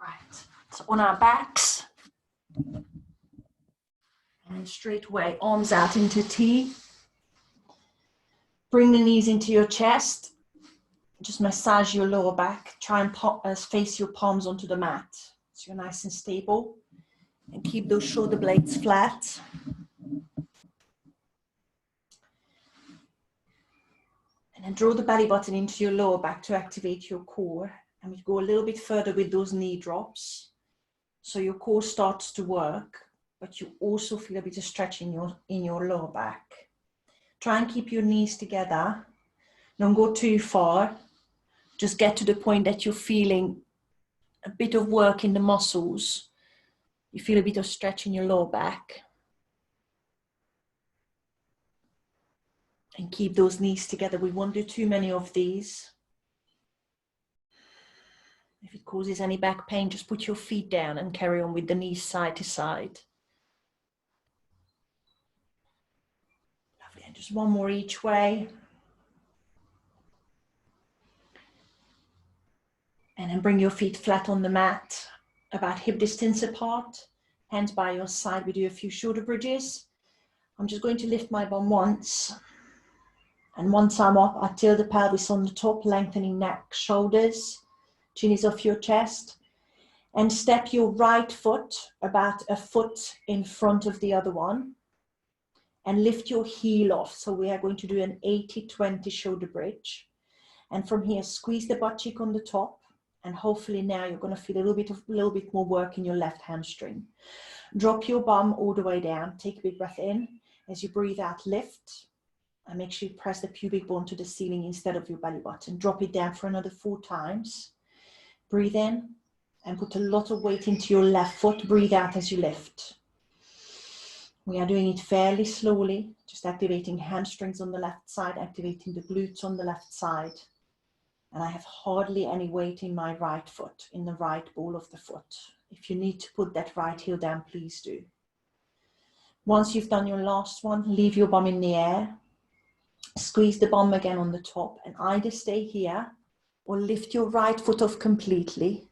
Right, so on our backs, and straight away, arms out into T. Bring the knees into your chest. Just massage your lower back. Try and face your palms onto the mat, so you're nice and stable. And keep those shoulder blades flat. And then draw the belly button into your lower back to activate your core. And we go a little bit further with those knee drops. So your core starts to work, but you also feel a bit of stretch in your lower back. Try and keep your knees together. Don't go too far. Just get to the point that you're feeling a bit of work in the muscles. You feel a bit of stretch in your lower back. And keep those knees together. We won't do too many of these. If it causes any back pain, just put your feet down and carry on with the knees side to side. Lovely, and just one more each way. And then bring your feet flat on the mat, about hip distance apart, hands by your side. We do a few shoulder bridges. I'm just going to lift my bum once. And once I'm up, I tilt the pelvis on the top, lengthening neck, shoulders. Chin is off your chest. And step your right foot about a foot in front of the other one. And lift your heel off. So we are going to do an 80-20 shoulder bridge. And from here, squeeze the butt cheek on the top. And hopefully now you're going to feel a little bit more work in your left hamstring. Drop your bum all the way down. Take a big breath in. As you breathe out, lift. And make sure you press the pubic bone to the ceiling instead of your belly button. Drop it down for another 4 times. Breathe in and put a lot of weight into your left foot. Breathe out as you lift. We are doing it fairly slowly, just activating hamstrings on the left side, activating the glutes on the left side. And I have hardly any weight in my right foot, in the right ball of the foot. If you need to put that right heel down, please do. Once you've done your last one, leave your bum in the air. Squeeze the bum again on the top and either stay here or lift your right foot off completely.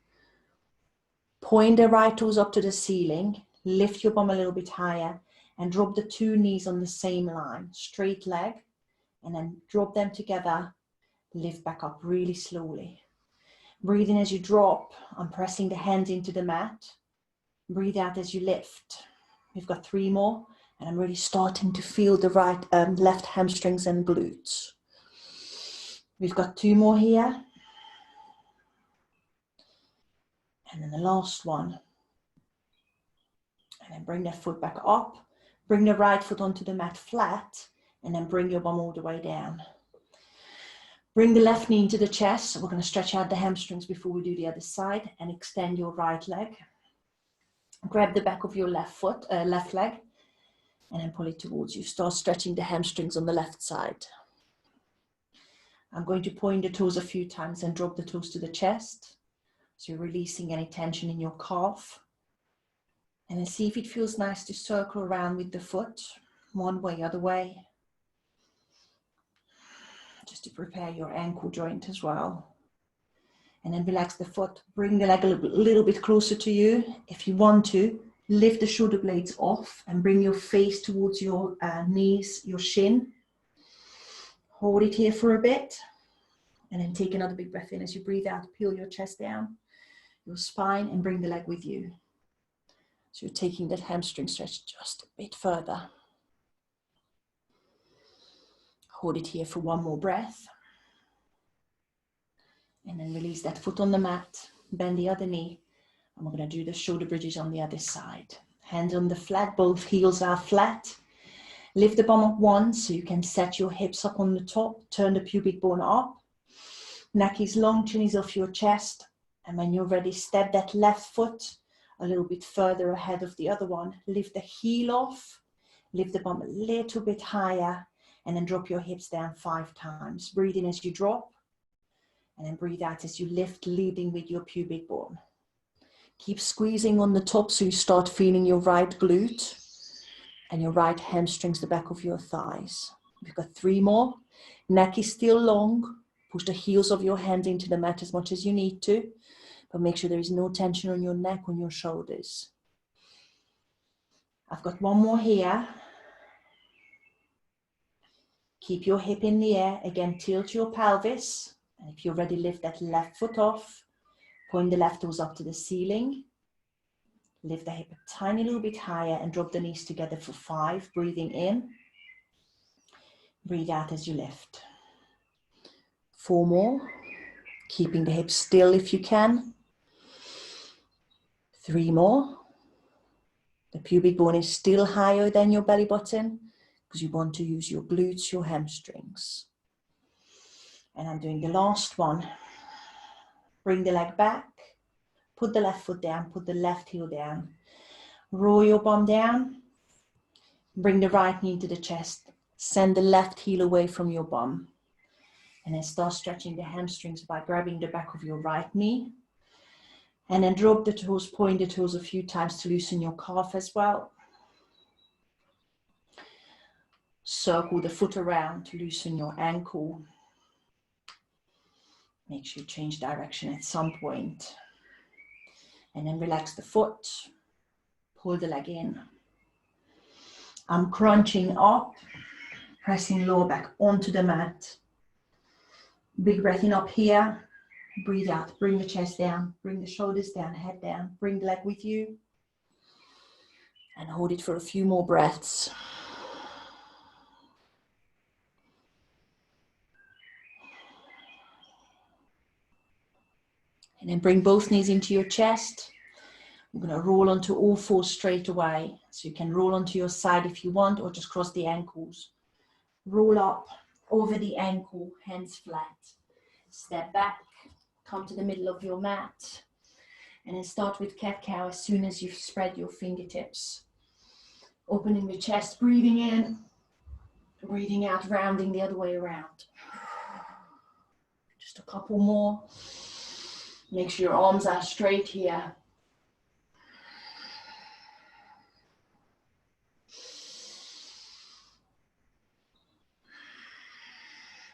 Point the right toes up to the ceiling. Lift your bum a little bit higher and drop the 2 knees on the same line. Straight leg and then drop them together. Lift back up really slowly. Breathe in as you drop. I'm pressing the hands into the mat. Breathe out as you lift. We've got 3 more. And I'm really starting to feel the left hamstrings and glutes. We've got 2 more here. And then the last one. And then bring that foot back up. Bring the right foot onto the mat flat. And then bring your bum all the way down. Bring the left knee into the chest. So we're going to stretch out the hamstrings before we do the other side. And extend your right leg. Grab the back of your left leg. And then pull it towards you. Start stretching the hamstrings on the left side. I'm going to point the toes a few times and drop the toes to the chest. So you're releasing any tension in your calf. And then see if it feels nice to circle around with the foot. One way, other way. Just to prepare your ankle joint as well. And then relax the foot. Bring the leg a little bit closer to you. If you want to, lift the shoulder blades off and bring your face towards your knees, your shin. Hold it here for a bit. And then take another big breath in. As you breathe out, peel your chest down, your spine, and bring the leg with you. So you're taking that hamstring stretch just a bit further. Hold it here for 1 more breath. And then release that foot on the mat. Bend the other knee. And we're going to do the shoulder bridges on the other side. Hands on the flat, both heels are flat. Lift the bum up once so you can set your hips up on the top. Turn the pubic bone up. Neck is long, chin is off your chest. And when you're ready, step that left foot a little bit further ahead of the other one. Lift the heel off. Lift the bum a little bit higher. And then drop your hips down 5 times. Breathe in as you drop. And then breathe out as you lift, leading with your pubic bone. Keep squeezing on the top so you start feeling your right glute and your right hamstrings, the back of your thighs. We've got 3 more. Neck is still long. Push the heels of your hands into the mat as much as you need to. But make sure there is no tension on your neck, on your shoulders. I've got one more here. Keep your hip in the air. Again, tilt your pelvis. And if you're ready, lift that left foot off. Point the left toes up to the ceiling. Lift the hip a tiny little bit higher and drop the knees together for 5. Breathing in. Breathe out as you lift. 4 more. Keeping the hips still if you can. 3 more. The pubic bone is still higher than your belly button because you want to use your glutes, your hamstrings. And I'm doing the last one. Bring the leg back. Put the left foot down. Put the left heel down. Roll your bum down. Bring the right knee to the chest. Send the left heel away from your bum. And then start stretching the hamstrings by grabbing the back of your right knee. And then drop the toes, point the toes a few times to loosen your calf as well. Circle the foot around to loosen your ankle. Make sure you change direction at some point. And then relax the foot. Pull the leg in. I'm crunching up, pressing lower back onto the mat. Big breath in up here. Breathe out, bring the chest down, bring the shoulders down, head down, bring the leg with you. And hold it for a few more breaths. And then bring both knees into your chest. We're going to roll onto all 4 straight away. So you can roll onto your side if you want, or just cross the ankles. Roll up over the ankle, hands flat. Step back. Come to the middle of your mat and then start with cat-cow as soon as you've spread your fingertips. Opening the chest, breathing in, breathing out, rounding the other way around. Just a couple more. Make sure your arms are straight here.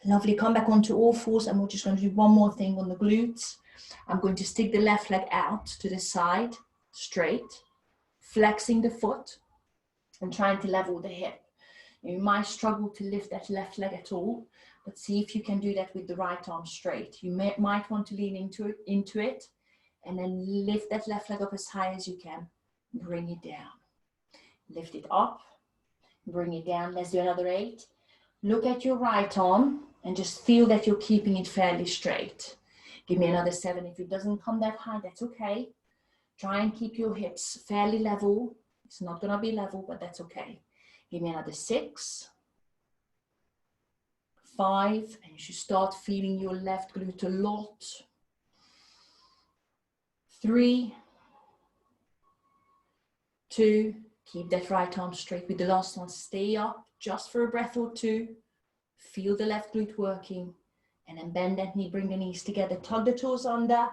Lovely, come back onto all 4s and we're just going to do one more thing on the glutes. I'm going to stick the left leg out to the side, straight, flexing the foot and trying to level the hip. You might struggle to lift that left leg at all, but see if you can do that with the right arm straight. You might want to lean into it and then lift that left leg up as high as you can. Bring it down. Lift it up, bring it down. Let's do another 8. Look at your right arm and just feel that you're keeping it fairly straight. Give me another 7. If it doesn't come that high, that's okay. Try and keep your hips fairly level. It's not going to be level, but that's okay. Give me another 6. 5. And you should start feeling your left glute a lot. 3. 2. Keep that right arm straight with the last one. Stay up just for a breath or 2. Feel the left glute working. And then bend that knee, bring the knees together. Tug the toes under.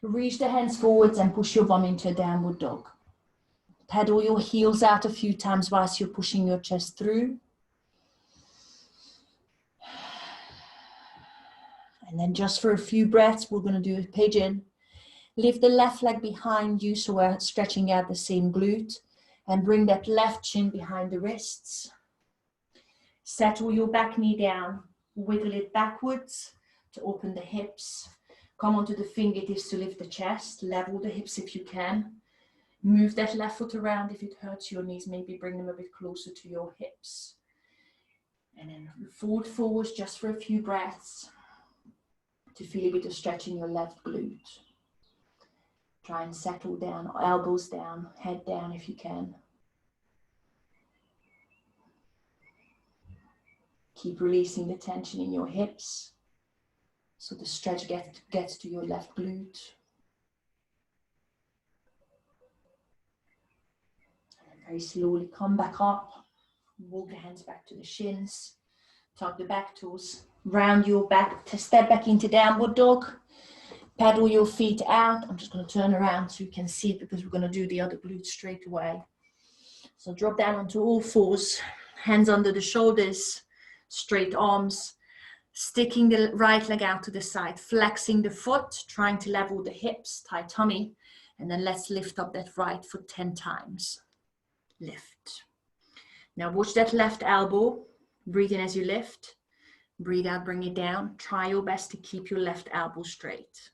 Reach the hands forwards and push your bum into a downward dog. Pedal your heels out a few times whilst you're pushing your chest through. And then just for a few breaths, we're going to do a pigeon. Lift the left leg behind you so we're stretching out the same glute. And bring that left shin behind the wrists. Settle your back knee down. Wiggle it backwards to open the hips. Come onto the fingertips to lift the chest. Level the hips if you can. Move that left foot around if it hurts your knees. Maybe bring them a bit closer to your hips. And then forwards just for a few breaths to feel a bit of stretch in your left glute. Try and settle down, elbows down, head down if you can. Keep releasing the tension in your hips so the stretch gets to your left glute. And very slowly come back up. Walk the hands back to the shins. Tuck the back toes. Round your back to step back into downward dog. Pedal your feet out. I'm just going to turn around so you can see it because we're going to do the other glute straight away. So drop down onto all 4s. Hands under the shoulders. Straight arms. Sticking the right leg out to the side, flexing the foot, trying to level the hips, tight tummy, and then let's lift up that right foot 10 times. Lift. Now watch that left elbow. Breathe in as you lift. Breathe out, bring it down. Try your best to keep your left elbow straight.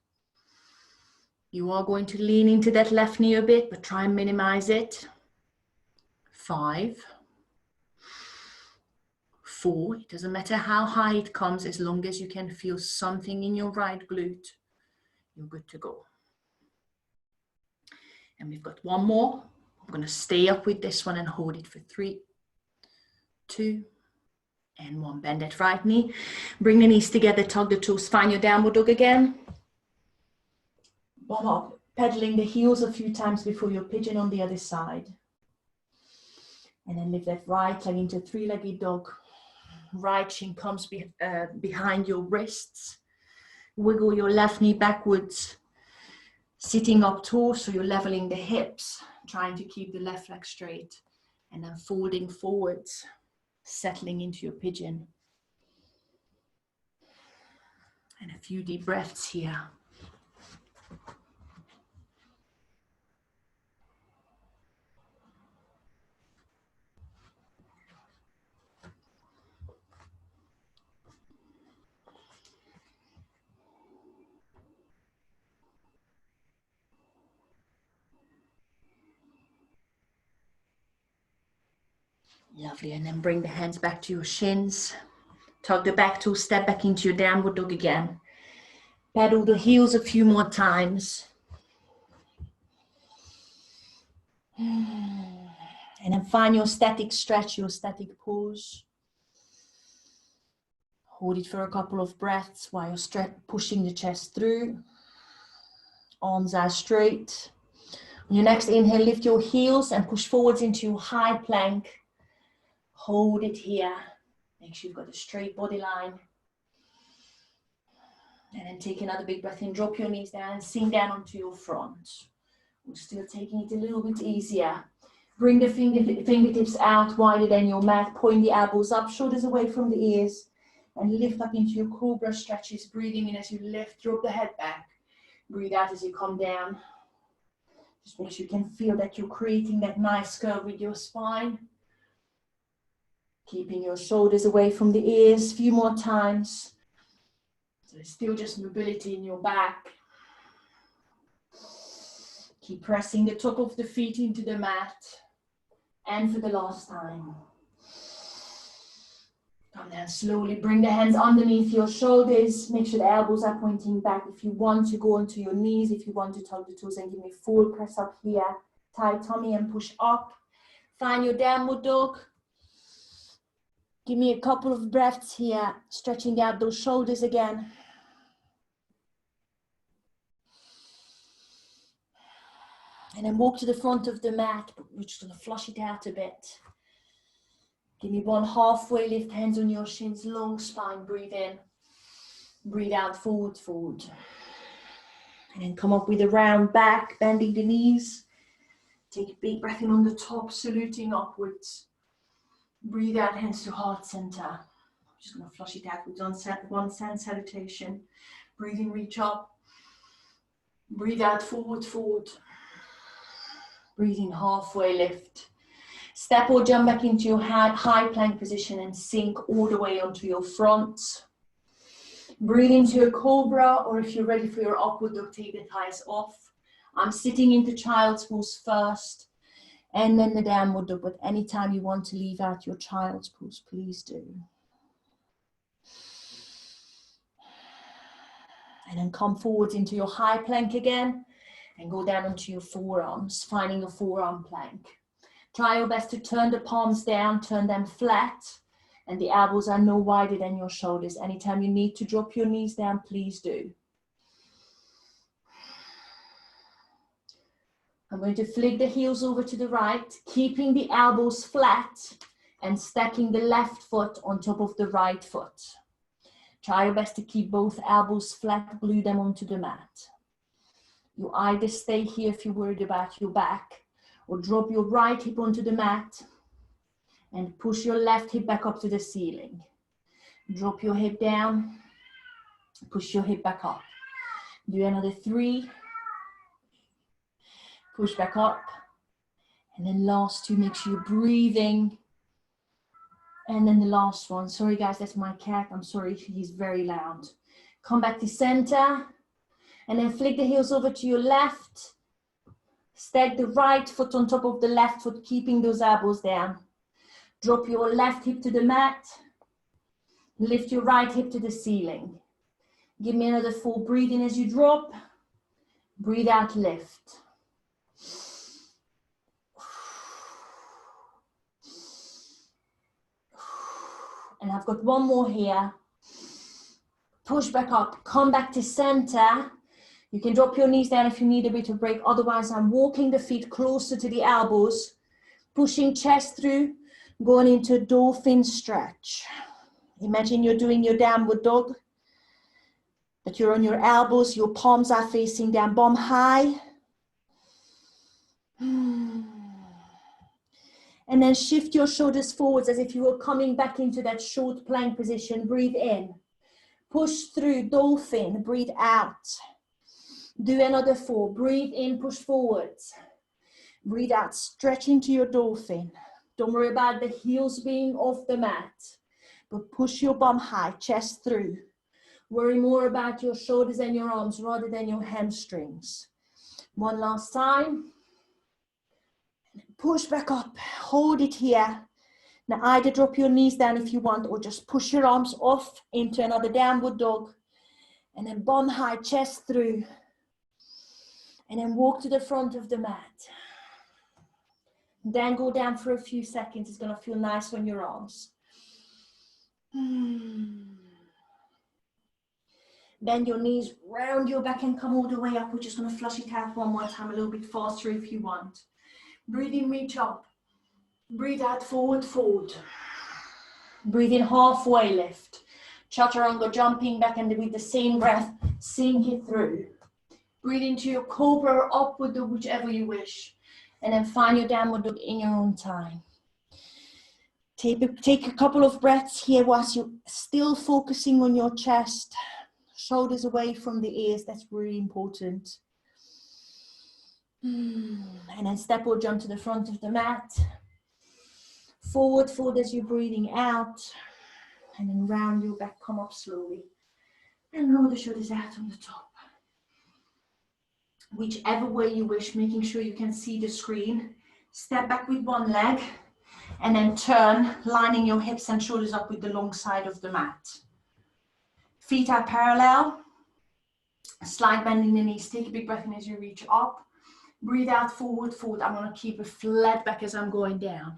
You are going to lean into that left knee a bit, but try and minimize it. 5, 4, it doesn't matter how high it comes, as long as you can feel something in your right glute, you're good to go. And we've got one more. I'm going to stay up with this one and hold it for 3, 2, and 1. Bend that right knee. Bring the knees together, tug the toes, find your downward dog again. Bum up, pedaling the heels a few times before your pigeon on the other side. And then lift that right leg into 3-legged dog. Right shin comes behind your wrists. Wiggle your left knee backwards. Sitting up tall, so you're leveling the hips, trying to keep the left leg straight. And then folding forwards, settling into your pigeon. And a few deep breaths here. Lovely, and then bring the hands back to your shins. Tug the back toe, step back into your downward dog again. Pedal the heels a few more times. And then find your static stretch, your static pause. Hold it for a couple of breaths while you're pushing the chest through. Arms are straight. On your next inhale, lift your heels and push forwards into your high plank. Hold it here. Make sure you've got a straight body line. And then take another big breath in. Drop your knees down and sink down onto your front. We're still taking it a little bit easier. Bring the fingertips out wider than your mat. Point the elbows up, shoulders away from the ears. And lift up into your cobra stretches. Breathing in as you lift, drop the head back. Breathe out as you come down. Just make sure you can feel that you're creating that nice curve with your spine. Keeping your shoulders away from the ears. A few more times. So it's still just mobility in your back. Keep pressing the top of the feet into the mat. And for the last time. Come down slowly. Bring the hands underneath your shoulders. Make sure the elbows are pointing back. If you want to go onto your knees, if you want to tug the toes and give me full press up here. Tight tummy and push up. Find your downward dog. Give me a couple of breaths here, stretching out those shoulders again. And then walk to the front of the mat, but we're just going to flush it out a bit. Give me one halfway lift, hands on your shins, long spine, breathe in. Breathe out, forward, forward. And then come up with a round back, bending the knees. Take a big breath in on the top, saluting upwards. Breathe out, hands to heart center. I'm just going to flush it out with one sand salutation. Breathe in, reach up. Breathe out, forward, forward. Breathe in, halfway lift. Step or jump back into your high plank position and sink all the way onto your front. Breathe into a cobra, or if you're ready for your upward dog, take the thighs off. I'm sitting into child's pose first. And then the downward dog, but anytime you want to leave out your child's pose, please do. And then come forwards into your high plank again and go down onto your forearms, finding a forearm plank. Try your best to turn the palms down, turn them flat, and the elbows are no wider than your shoulders. Anytime you need to drop your knees down, please do. I'm going to flick the heels over to the right, keeping the elbows flat and stacking the left foot on top of the right foot. Try your best to keep both elbows flat, glue them onto the mat. You either stay here if you're worried about your back, or drop your right hip onto the mat and push your left hip back up to the ceiling. Drop your hip down. Push your hip back up. Do another 3. Push back up. And then last 2, make sure you're breathing. And then the last one. Sorry guys, that's my cat. I'm sorry, he's very loud. Come back to center. And then flick the heels over to your left. Stack the right foot on top of the left foot, keeping those elbows down. Drop your left hip to the mat. Lift your right hip to the ceiling. Give me another 4. Breathe in as you drop. Breathe out, lift. And I've got one more here. Push back up, come back to center. You can drop your knees down if you need a bit of break. Otherwise, I'm walking the feet closer to the elbows, pushing chest through, going into dolphin stretch. Imagine you're doing your downward dog, that you're on your elbows, your palms are facing down, bum high. And then shift your shoulders forwards as if you were coming back into that short plank position. Breathe in. Push through, dolphin. Breathe out. Do another 4. Breathe in, push forwards. Breathe out, stretch into your dolphin. Don't worry about the heels being off the mat, but push your bum high, chest through. Worry more about your shoulders and your arms rather than your hamstrings. One last time. Push back up, hold it here. Now either drop your knees down if you want, or just push your arms off into another downward dog. And then bum high, chest through. And then walk to the front of the mat. Then go down for a few seconds. It's gonna feel nice on your arms. Bend your knees, round your back and come all the way up. We're just gonna flush it out one more time, a little bit faster if you want. Breathe in, reach up. Breathe out, forward, fold. Breathe in, halfway lift. Chaturanga, jumping back, and with the same breath, sink it through. Breathe into your cobra or upward dog, whichever you wish. And then find your downward dog in your own time. Take a couple of breaths here whilst you're still focusing on your chest. Shoulders away from the ears, that's really important. And then step or jump to the front of the mat. Forward fold as you're breathing out. And then round your back, come up slowly. And roll the shoulders out on the top. Whichever way you wish, making sure you can see the screen. Step back with one leg. And then turn, lining your hips and shoulders up with the long side of the mat. Feet are parallel. Slide bending the knees. Take a big breath in as you reach up. Breathe out, forward fold. I'm going to keep a flat back as I'm going down.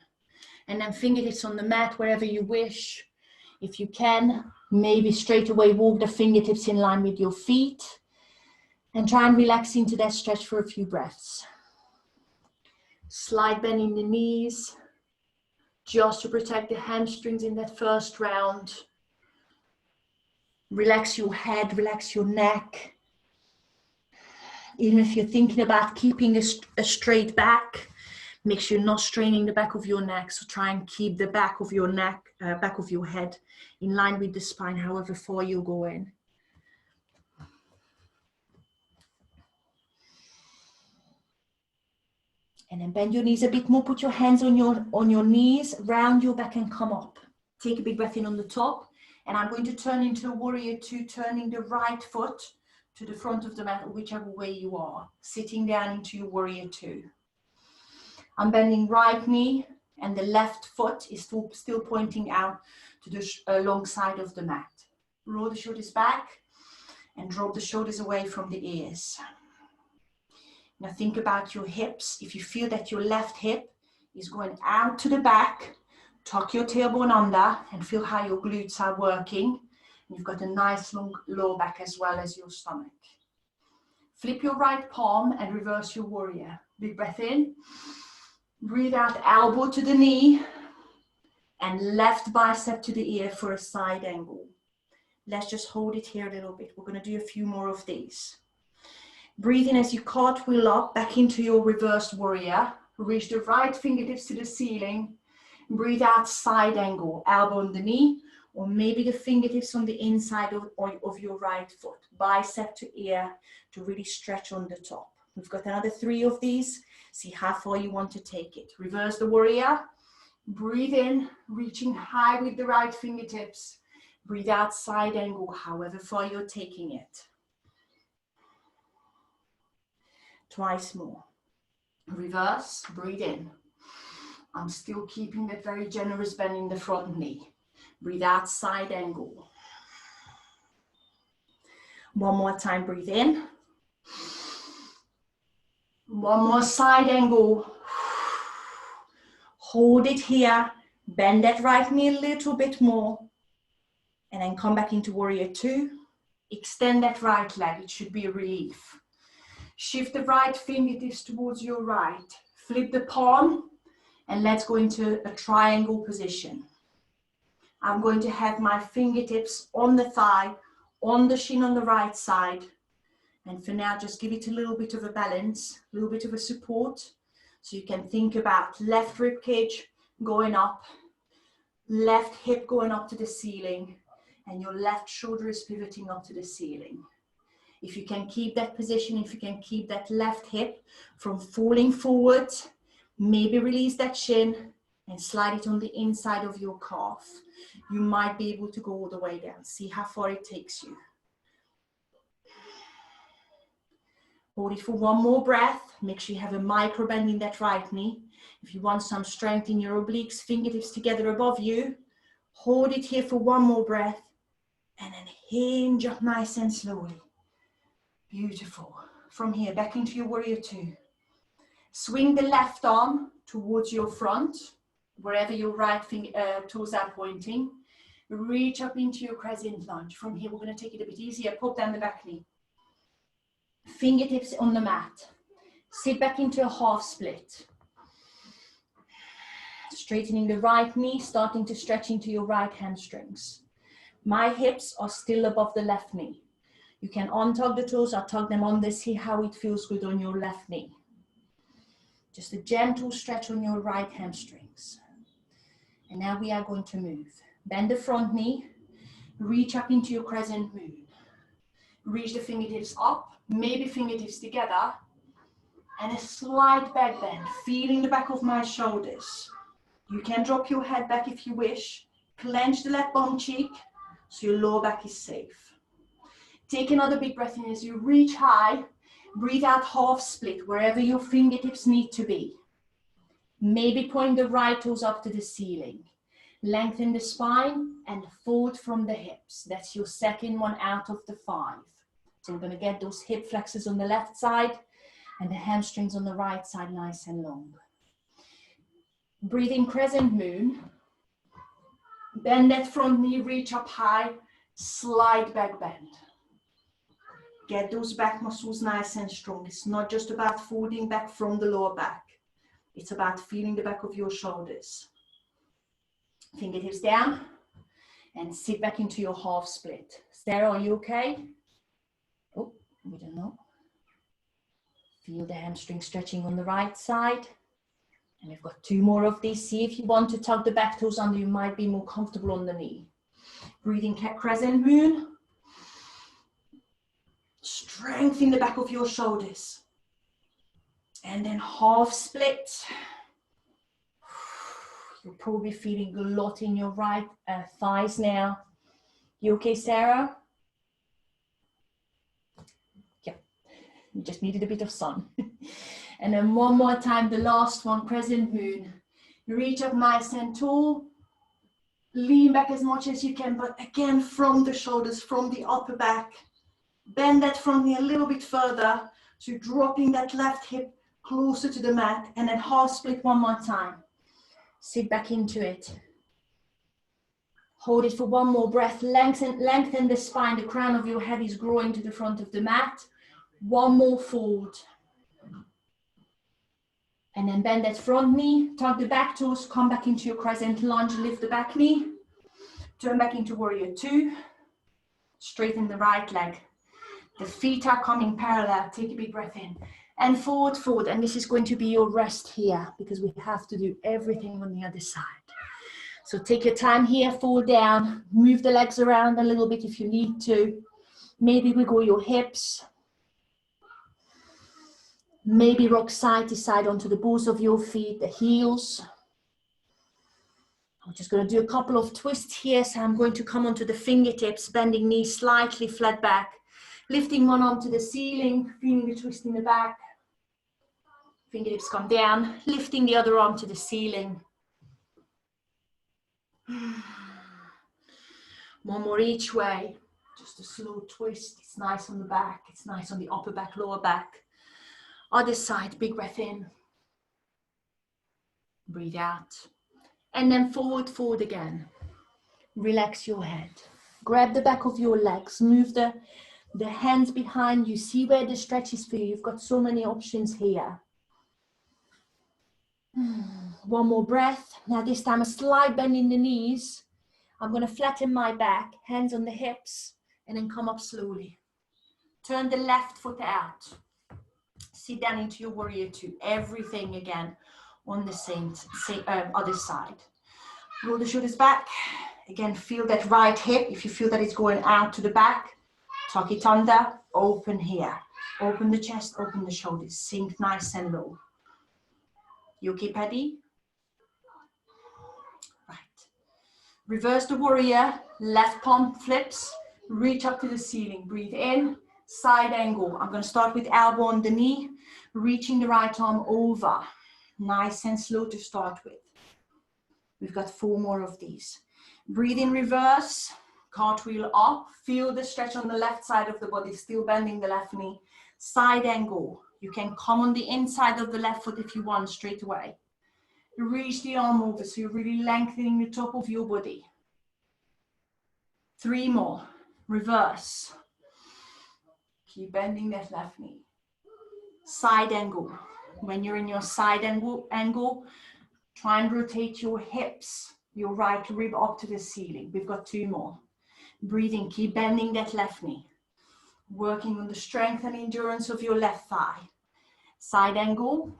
And then fingertips on the mat wherever you wish. If you can, maybe straight away walk the fingertips in line with your feet. And try and relax into that stretch for a few breaths. Slide bending the knees. Just to protect the hamstrings in that first round. Relax your head, relax your neck. Even if you're thinking about keeping a straight back, make sure you're not straining the back of your neck. So try and keep the back of your neck, back of your head in line with the spine, however far you go in. And then bend your knees a bit more. Put your hands on your knees, round your back and come up. Take a big breath in on the top. And I'm going to turn into a warrior 2, turning the right foot to the front of the mat, whichever way you are. Sitting down into your warrior 2. I'm bending right knee and the left foot is still pointing out to the long side of the mat. Roll the shoulders back and drop the shoulders away from the ears. Now think about your hips. If you feel that your left hip is going out to the back, tuck your tailbone under and feel how your glutes are working. You've got a nice long lower back as well as your stomach. Flip your right palm and reverse your warrior. Big breath in. Breathe out, elbow to the knee. And left bicep to the ear for a side angle. Let's just hold it here a little bit. We're going to do a few more of these. Breathe in as you cartwheel up back into your reversed warrior. Reach the right fingertips to the ceiling. Breathe out, side angle. Elbow on the knee or maybe the fingertips on the inside of your right foot, bicep to ear, to really stretch on the top. We've got another 3 of these. See how far you want to take it. Reverse the warrior. Breathe in, reaching high with the right fingertips. Breathe out, side angle, however far you're taking it. Twice more. Reverse, breathe in. I'm still keeping that very generous bend in the front knee. Breathe out, side angle. One more time, breathe in. One more side angle. Hold it here. Bend that right knee a little bit more. And then come back into warrior 2. Extend that right leg. It should be a relief. Shift the right fingertips towards your right. Flip the palm. And let's go into a triangle position. I'm going to have my fingertips on the thigh, on the shin on the right side. And for now, just give it a little bit of a balance, a little bit of a support. So you can think about left rib cage going up, left hip going up to the ceiling, and your left shoulder is pivoting up to the ceiling. If you can keep that position, if you can keep that left hip from falling forward, maybe release that shin and slide it on the inside of your calf. You might be able to go all the way down. See how far it takes you. Hold it for one more breath. Make sure you have a micro bend in that right knee. If you want some strength in your obliques, fingertips together above you. Hold it here for one more breath. And then hinge up nice and slowly. Beautiful. From here, back into your warrior 2. Swing the left arm towards your front, wherever your right toes are pointing. Reach up into your crescent lunge. From here, we're going to take it a bit easier. Pop down the back knee. Fingertips on the mat. Sit back into a half split. Straightening the right knee, starting to stretch into your right hamstrings. My hips are still above the left knee. You can untug the toes or tug them under, see how it feels good on your left knee. Just a gentle stretch on your right hamstrings. And now we are going to move. Bend the front knee, reach up into your crescent moon. Reach the fingertips up, maybe fingertips together, and a slight back bend, feeling the back of my shoulders. You can drop your head back if you wish. Clench the left bum cheek, so your lower back is safe. Take another big breath in as you reach high. Breathe out, half split, wherever your fingertips need to be. Maybe point the right toes up to the ceiling. Lengthen the spine and fold from the hips. That's your second one out of the 5. So we're going to get those hip flexors on the left side and the hamstrings on the right side nice and long. Breathe in crescent moon. Bend that front knee, reach up high, slight back bend. Get those back muscles nice and strong. It's not just about folding back from the lower back. It's about feeling the back of your shoulders. Fingertips down and sit back into your half split. Sarah, are you okay? Oh, we don't know. Feel the hamstring stretching on the right side. And we've got 2 more of these. See if you want to tug the back toes under, you might be more comfortable on the knee. Breathing crescent moon. Strengthen the back of your shoulders. And then half split. You're probably feeling a lot in your right thighs now. You okay, Sarah? Yeah, you just needed a bit of sun. And then one more time, the last one, crescent moon. You reach up nice and tall. Lean back as much as you can, but again, from the shoulders, from the upper back. Bend that front knee a little bit further. So you're dropping that left hip closer to the mat, and then half split one more time. Sit back into it. Hold it for one more breath. Lengthen the spine. The crown of your head is growing to the front of the mat. One more fold. And then bend that front knee. Tug the back toes. Come back into your crescent lunge. Lift the back knee. Turn back into warrior 2. Straighten the right leg. The feet are coming parallel. Take a big breath in. And forward, forward. And this is going to be your rest here because we have to do everything on the other side. So take your time here, fall down, move the legs around a little bit if you need to. Maybe wiggle your hips. Maybe rock side to side onto the balls of your feet, the heels. I'm just going to do a couple of twists here. So I'm going to come onto the fingertips, bending knees slightly flat back, lifting one arm to the ceiling, feeling the twist in the back. Fingertips come down, lifting the other arm to the ceiling. One more each way. Just a slow twist. It's nice on the back. It's nice on the upper back, lower back. Other side, big breath in. Breathe out. And then forward, forward again. Relax your head. Grab the back of your legs. Move the hands behind you. See where the stretch is for you. You've got so many options here. One more breath. Now this time a slight bend in the knees. I'm going to flatten my back, hands on the hips, and then come up slowly. Turn the left foot out. Sit down into your warrior two. Everything again on the same other side. Roll the shoulders back. Again, feel that right hip. If you feel that it's going out to the back, tuck it under, open here. Open the chest, open the shoulders. Sink nice and low. You okay, Paddy? Right. Reverse the warrior. Left palm flips. Reach up to the ceiling. Breathe in. Side angle. I'm going to start with elbow on the knee. Reaching the right arm over. Nice and slow to start with. We've got 4 more of these. Breathe in reverse. Cartwheel up. Feel the stretch on the left side of the body. Still bending the left knee. Side angle. You can come on the inside of the left foot if you want, straight away. Reach the arm over, so you're really lengthening the top of your body. 3 more. Reverse. Keep bending that left knee. Side angle. When you're in your side angle, try and rotate your hips, your right rib up to the ceiling. We've got 2 more. Breathing, keep bending that left knee. Working on the strength and endurance of your left thigh. Side angle.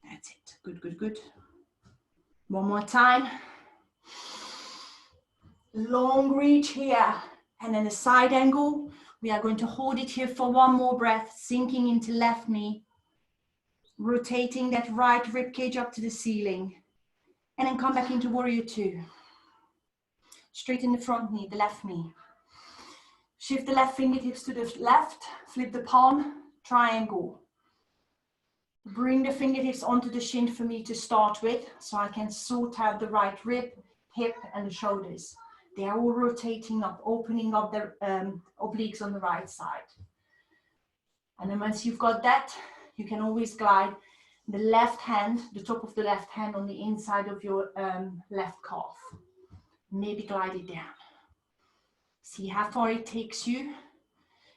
That's it. Good, good, good. One more time. Long reach here. And then a side angle. We are going to hold it here for 1 more breath, sinking into left knee. Rotating that right rib cage up to the ceiling. And then come back into warrior two. Straighten the front knee, the left knee. Shift the left fingertips to the left. Flip the palm, triangle. Bring the fingertips onto the shin for me to start with, so I can sort out the right rib, hip, and the shoulders. They are all rotating up, opening up the obliques on the right side. And then once you've got that, you can always glide the left hand, the top of the left hand on the inside of your left calf. Maybe glide it down. See how far it takes you,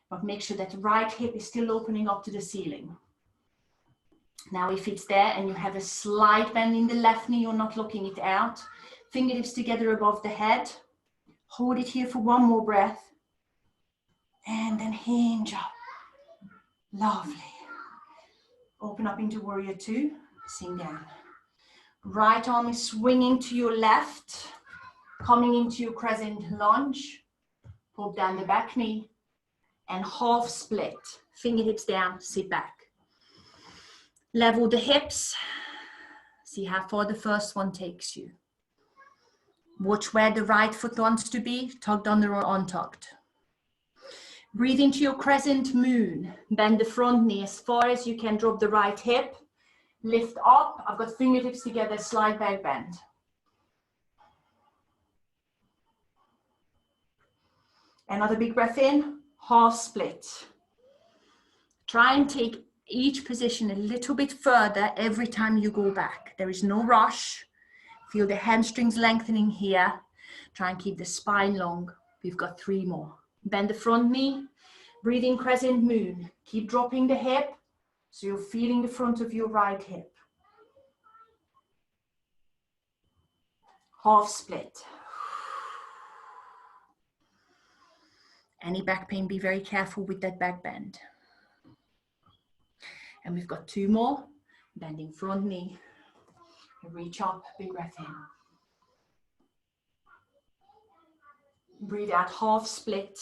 but make sure that the right hip is still opening up to the ceiling. Now if it's there and you have a slight bend in the left knee, you're not locking it out. Fingertips together above the head. Hold it here for 1 more breath. And then hinge up. Lovely. Open up into warrior two. Sink down. Right arm is swinging to your left. Coming into your crescent lunge. Pop down the back knee. And half split. Fingertips down, sit back. Level the hips. See how far the first one takes you. Watch where the right foot wants to be, tucked under or untucked. Breathe into your crescent moon. Bend the front knee as far as you can, drop the right hip. Lift up, I've got fingertips together, slide back bend. Another big breath in, half split. Try and take each position a little bit further every time you go back. There is no rush. Feel the hamstrings lengthening here. Try and keep the spine long. We've got 3 more. Bend the front knee. Breathe in crescent moon. Keep dropping the hip so you're feeling the front of your right hip. Half split. Any back pain, be very careful with that back bend. And we've got 2 more. Bending front knee. Reach up, big breath in. Breathe out, half split.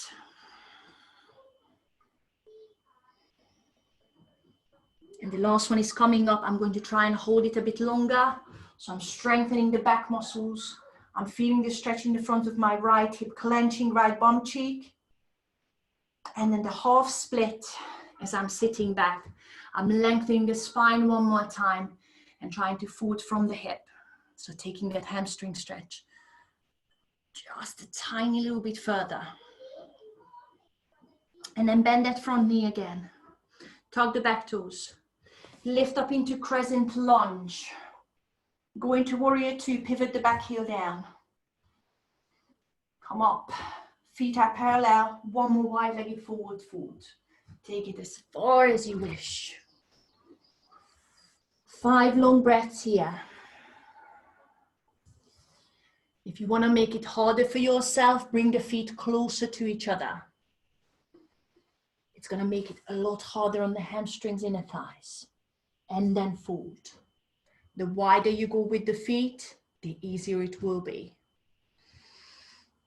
And the last one is coming up. I'm going to try and hold it a bit longer. So I'm strengthening the back muscles. I'm feeling the stretch in the front of my right hip, clenching right bum cheek. And then the half split as I'm sitting back. I'm lengthening the spine one more time and trying to fold from the hip. So taking that hamstring stretch just a tiny little bit further. And then bend that front knee again. Tug the back toes. Lift up into crescent lunge. Go into warrior two, pivot the back heel down. Come up. Feet are parallel. One more wide-legged forward fold. Take it as far as you wish. 5 long breaths here. If you want to make it harder for yourself, bring the feet closer to each other. It's going to make it a lot harder on the hamstrings, inner thighs. And then fold. The wider you go with the feet, the easier it will be.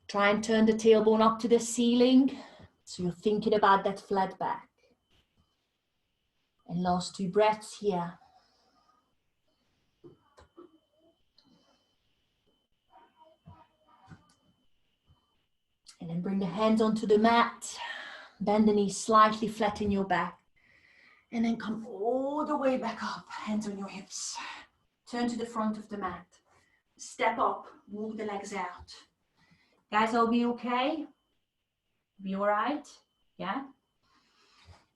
Try and turn the tailbone up to the ceiling, so you're thinking about that flat back. And last 2 breaths here. And then bring the hands onto the mat. Bend the knees slightly, flatten your back. And then come all the way back up, hands on your hips. Turn to the front of the mat. Step up, walk the legs out. Guys, I'll be okay? Be all right? Yeah?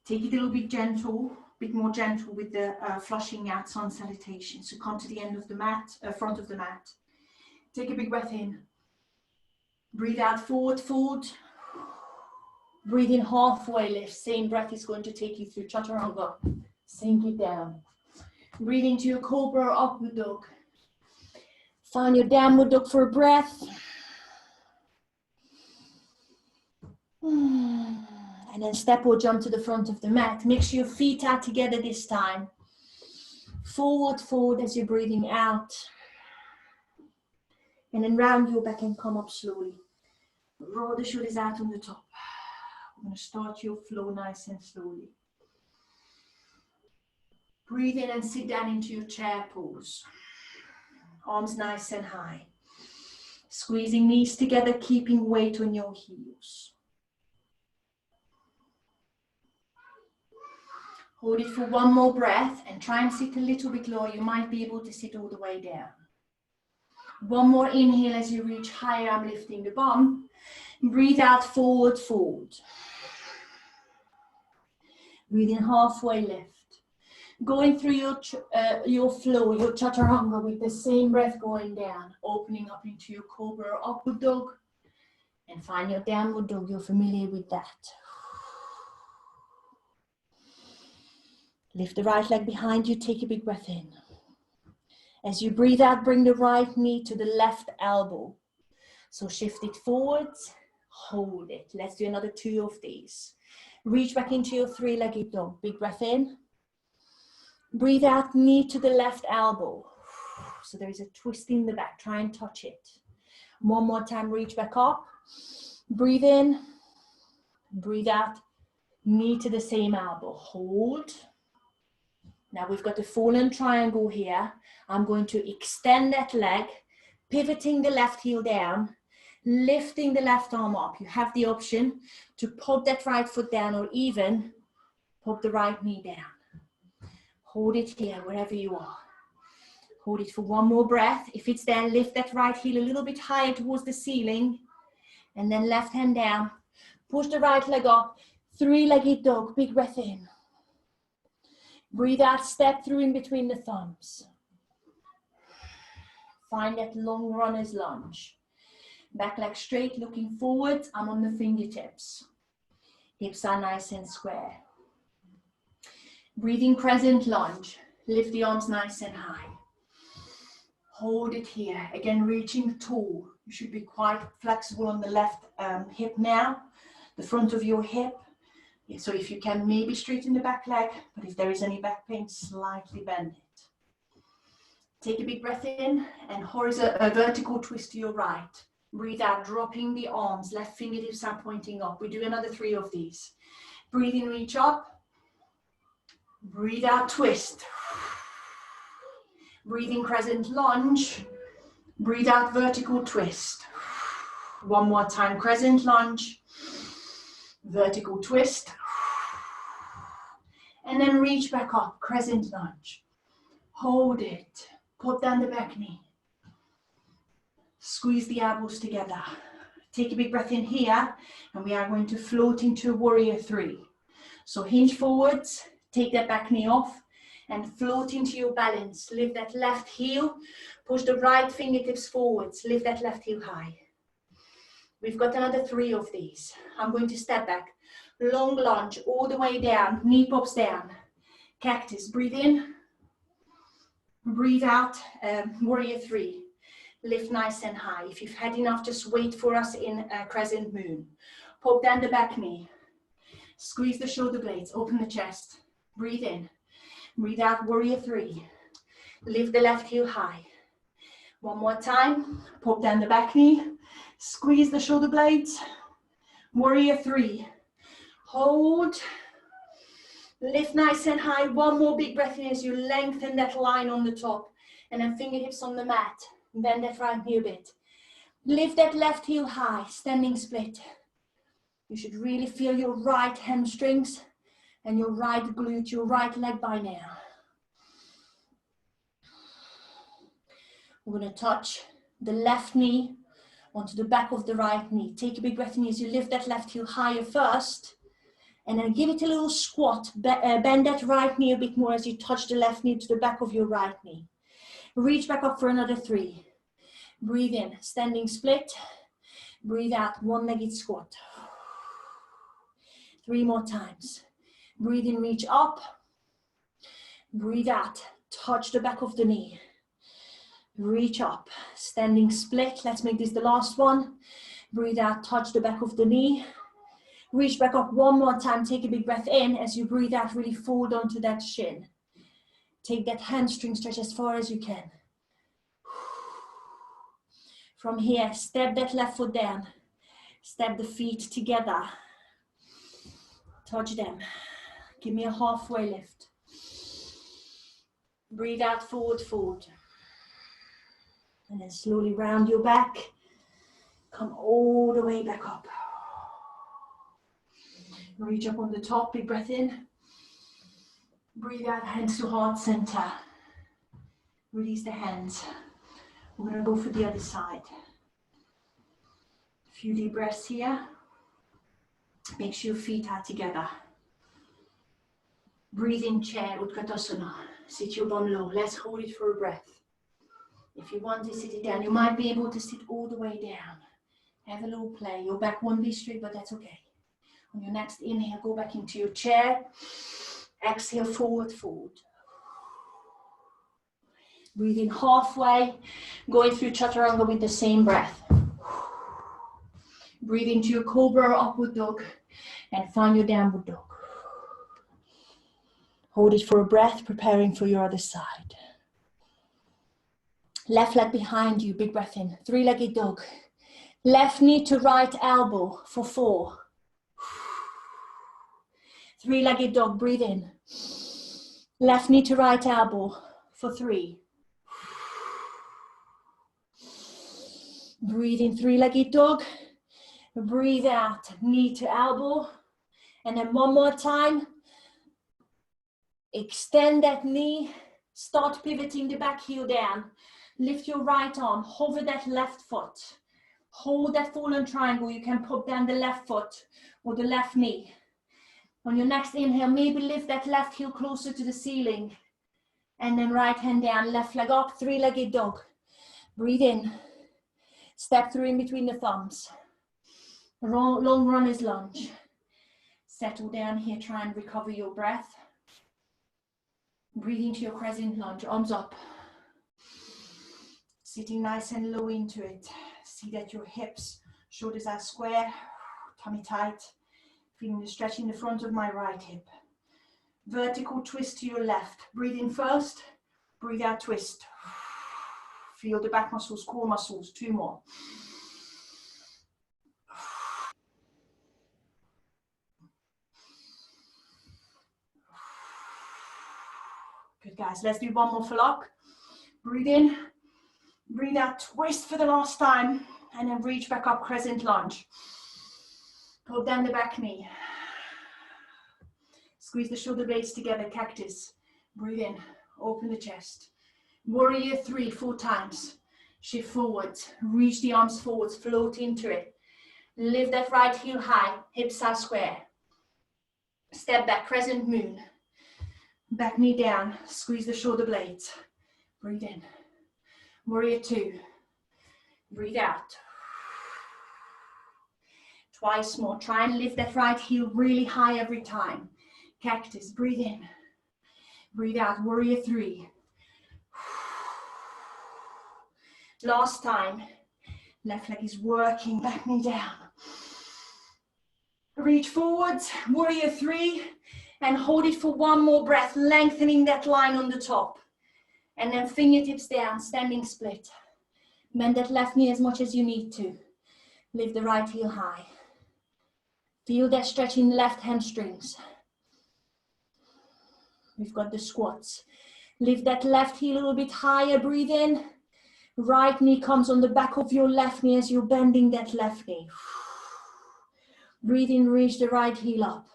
Take it a little bit gentle, a bit more gentle with the flushing out sun salutation. So come to the end of the mat, front of the mat. Take a big breath in. Breathe out, forward, fold. Breathe in, halfway lift. Same breath is going to take you through chaturanga. Sink it down. Breathe into your cobra or upward dog. Find your downward dog for a breath. And then step or jump to the front of the mat. Make sure your feet are together this time. Forward, forward as you're breathing out. And then round your back and come up slowly. Roll the shoulders out on the top. I'm going to start your flow nice and slowly. Breathe in and sit down into your chair pose. Arms nice and high. Squeezing knees together, keeping weight on your heels. Hold it for one more breath and try and sit a little bit lower. You might be able to sit all the way down. One more inhale as you reach higher. I'm lifting the bum. Breathe out, forward, fold. Breathe in, halfway lift. Going through your flow, your chaturanga with the same breath going down. Opening up into your cobra or upward dog. And find your downward dog. You're familiar with that. Lift the right leg behind you. Take a big breath in. As you breathe out, bring the right knee to the left elbow. So shift it forwards. Hold it. Let's do another 2 of these. Reach back into your 3-legged dog. Big breath in. Breathe out, knee to the left elbow. So there is a twist in the back. Try and touch it. One more time, reach back up. Breathe in. Breathe out. Knee to the same elbow. Hold. Now we've got a fallen triangle here. I'm going to extend that leg, pivoting the left heel down, lifting the left arm up. You have the option to pop that right foot down or even pop the right knee down. Hold it here, wherever you are. Hold it for one more breath. If it's there, lift that right heel a little bit higher towards the ceiling. And then left hand down. Push the right leg up. 3-legged dog. Big breath in. Breathe out, step through in between the thumbs. Find that long runner's lunge. Back leg straight, looking forward. I'm on the fingertips. Hips are nice and square. Breathing crescent lunge. Lift the arms nice and high. Hold it here. Again, reaching tall. You should be quite flexible on the left hip now. The front of your hip. Yeah, so if you can, maybe straighten the back leg. But if there is any back pain, slightly bend it. Take a big breath in and a vertical twist to your right. Breathe out, dropping the arms, left fingertips are pointing up. We do another 3 of these. Breathe in, reach up. Breathe out, twist. Breathe in, crescent lunge. Breathe out, vertical twist. One more time, crescent lunge. Vertical twist. And then reach back up, crescent lunge. Hold it. Put down the back knee. Squeeze the elbows together. Take a big breath in here, and we are going to float into warrior 3. So hinge forwards, take that back knee off, and float into your balance. Lift that left heel, push the right fingertips forwards, lift that left heel high. We've got another 3 of these. I'm going to step back, long lunge all the way down, knee pops down. Cactus, breathe in, breathe out, warrior 3. Lift nice and high. If you've had enough, just wait for us in crescent moon. Pop down the back knee. Squeeze the shoulder blades, open the chest. Breathe in. Breathe out, warrior 3. Lift the left heel high. One more time. Pop down the back knee. Squeeze the shoulder blades. Warrior 3. Hold. Lift nice and high. One more big breath in as you lengthen that line on the top. And then fingertips on the mat. Bend that right knee a bit. Lift that left heel high, standing split. You should really feel your right hamstrings and your right glute, your right leg by now. We're going to touch the left knee onto the back of the right knee. Take a big breath in as you lift that left heel higher first. And then give it a little squat. Bend that right knee a bit more as you touch the left knee to the back of your right knee. Reach back up for another 3. Breathe in, standing split. Breathe out, one-legged squat. 3 more times. Breathe in, reach up. Breathe out, touch the back of the knee. Reach up, standing split. Let's make this the last one. Breathe out, touch the back of the knee. Reach back up one more time. Take a big breath in. As you breathe out, really fold onto that shin. Take that hamstring stretch as far as you can. From here, step that left foot down. Step the feet together. Touch them. Give me a halfway lift. Breathe out, forward, fold. And then slowly round your back. Come all the way back up. Reach up on the top, big breath in. Breathe out, hands to heart center. Release the hands. We're going to go for the other side. A few deep breaths here. Make sure your feet are together. Breathe in chair, Utkatasana. Sit your bum low. Let's hold it for a breath. If you want to sit it down, you might be able to sit all the way down. Have a little play. Your back won't be straight, but that's okay. On your next inhale, go back into your chair. Exhale, forward fold. Breathe in halfway, going through Chaturanga with the same breath. Breathe into your Cobra or Upward Dog and find your Downward Dog. Hold it for a breath, preparing for your other side. Left leg behind you, big breath in. 3-legged dog. Left knee to right elbow for 4. 3-legged dog, breathe in. Left knee to right elbow for 3. Breathe in, 3-legged dog. Breathe out, knee to elbow. And then one more time. Extend that knee. Start pivoting the back heel down. Lift your right arm, hover that left foot. Hold that fallen triangle. You can pop down the left foot or the left knee. On your next inhale, maybe lift that left heel closer to the ceiling. And then right hand down, left leg up, 3-legged dog. Breathe in. Step through in between the thumbs. Long runner's lunge. Settle down here, try and recover your breath. Breathe into your crescent lunge, arms up. Sitting nice and low into it. See that your hips, shoulders are square, tummy tight. Feeling the stretch in the front of my right hip. Vertical twist to your left. Breathe in first, breathe out, twist. Feel the back muscles, core muscles. 2 more. Good, guys. Let's do 1 more for lock. Breathe in, breathe out, twist for the last time, and then reach back up, crescent lunge. Pull down the back knee. Squeeze the shoulder blades together, cactus. Breathe in, open the chest. Warrior 3, 4 times. Shift forward, reach the arms forwards, float into it. Lift that right heel high, hips are square. Step back, crescent moon. Back knee down, squeeze the shoulder blades. Breathe in. Warrior 2. Breathe out. Twice more. Try and lift that right heel really high every time. Cactus, breathe in. Breathe out, warrior 3. Last time. Left leg is working, back knee down. Reach forwards, warrior 3, and hold it for 1 more breath, lengthening that line on the top. And then fingertips down, standing split. Bend that left knee as much as you need to. Lift the right heel high. Feel that stretch in the left hamstrings. We've got the squats. Lift that left heel a little bit higher, breathe in. Right knee comes on the back of your left knee as you're bending that left knee. Breathe in, reach the right heel up.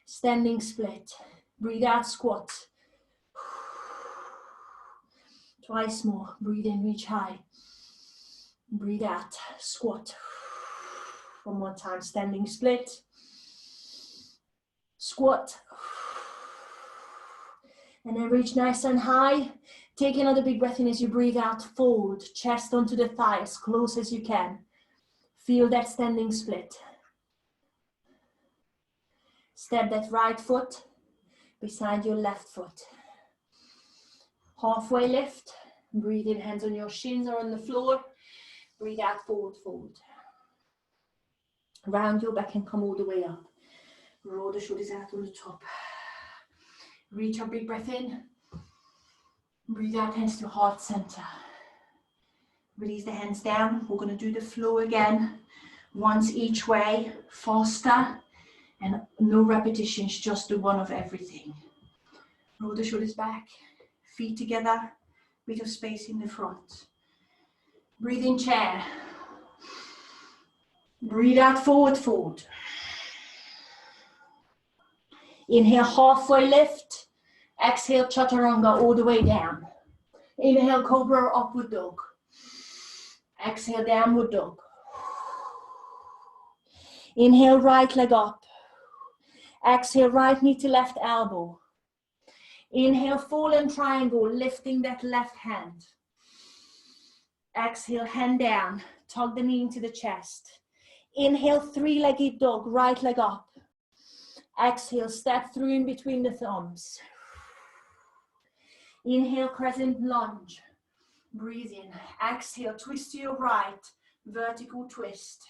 Standing split. Breathe out, squat. Twice more. Breathe in, reach high. Breathe out, squat. 1 more time, standing split. Squat. And then reach nice and high. Take another big breath in as you breathe out. Fold, chest onto the thigh as close as you can. Feel that standing split. Step that right foot beside your left foot. Halfway lift. Breathe in, hands on your shins or on the floor. Breathe out, forward fold. Round your back and come all the way up. Roll the shoulders out on the top. Reach a big breath in. Breathe out, hands to heart center. Release the hands down. We're going to do the flow again. Once each way, faster. And no repetitions, just do 1 of everything. Roll the shoulders back. Feet together. Bit of space in the front. Breathe in, chair. Breathe out, forward fold. Inhale, halfway lift. Exhale, chaturanga all the way down. Inhale, cobra or upward dog. Exhale, downward dog. Inhale, right leg up. Exhale, right knee to left elbow. Inhale, fallen triangle, lifting that left hand. Exhale, hand down, tug the knee into the chest. Inhale, 3-legged dog, right leg up. Exhale, step through in between the thumbs. Inhale, crescent lunge. Breathe in. Exhale, twist to your right, vertical twist.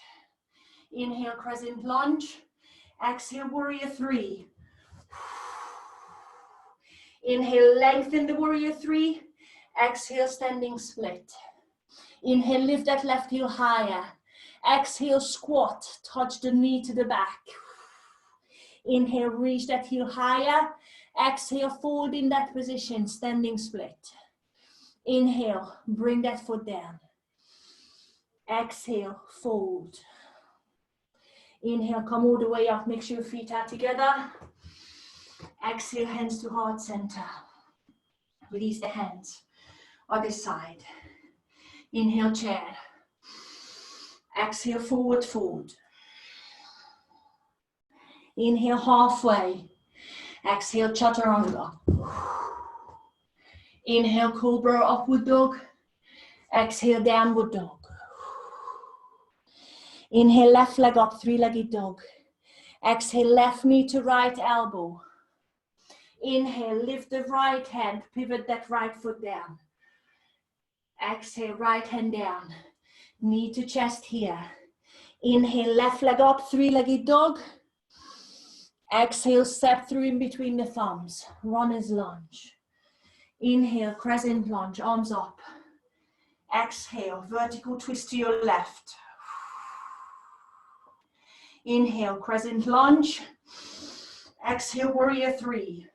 Inhale, crescent lunge. Exhale, warrior 3. Inhale, lengthen the warrior 3. Exhale, standing split. Inhale, lift that left heel higher. Exhale, squat, touch the knee to the back. Inhale, reach that heel higher. Exhale, fold in that position, standing split. Inhale, bring that foot down. Exhale, fold. Inhale, come all the way up, make sure your feet are together. Exhale, hands to heart center. Release the hands. Other side. Inhale, chair. Exhale, forward fold. Inhale, halfway. Exhale, chaturanga. Inhale, cobra, upward dog. Exhale, downward dog. Inhale, left leg up, 3-legged dog. Exhale, left knee to right elbow. Inhale, lift the right hand, pivot that right foot down. Exhale, right hand down. Knee to chest here. Inhale, left leg up, 3-legged dog. Exhale, step through in between the thumbs. Runner's lunge. Inhale, crescent lunge, arms up. Exhale, vertical twist to your left. Inhale, crescent lunge. Exhale, warrior three.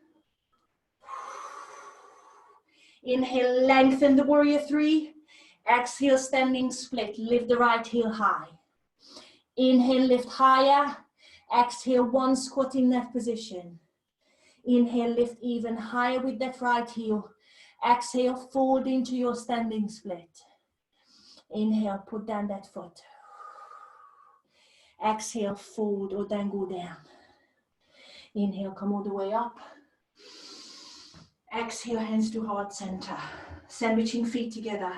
Inhale, lengthen the warrior three. Exhale, standing split. Lift the right heel high. Inhale, lift higher. Exhale, one squat in that position. Inhale, lift even higher with that right heel. Exhale, fold into your standing split. Inhale, put down that foot. Exhale, fold or then go down. Inhale, come all the way up. Exhale, hands to heart center. Sandwiching feet together.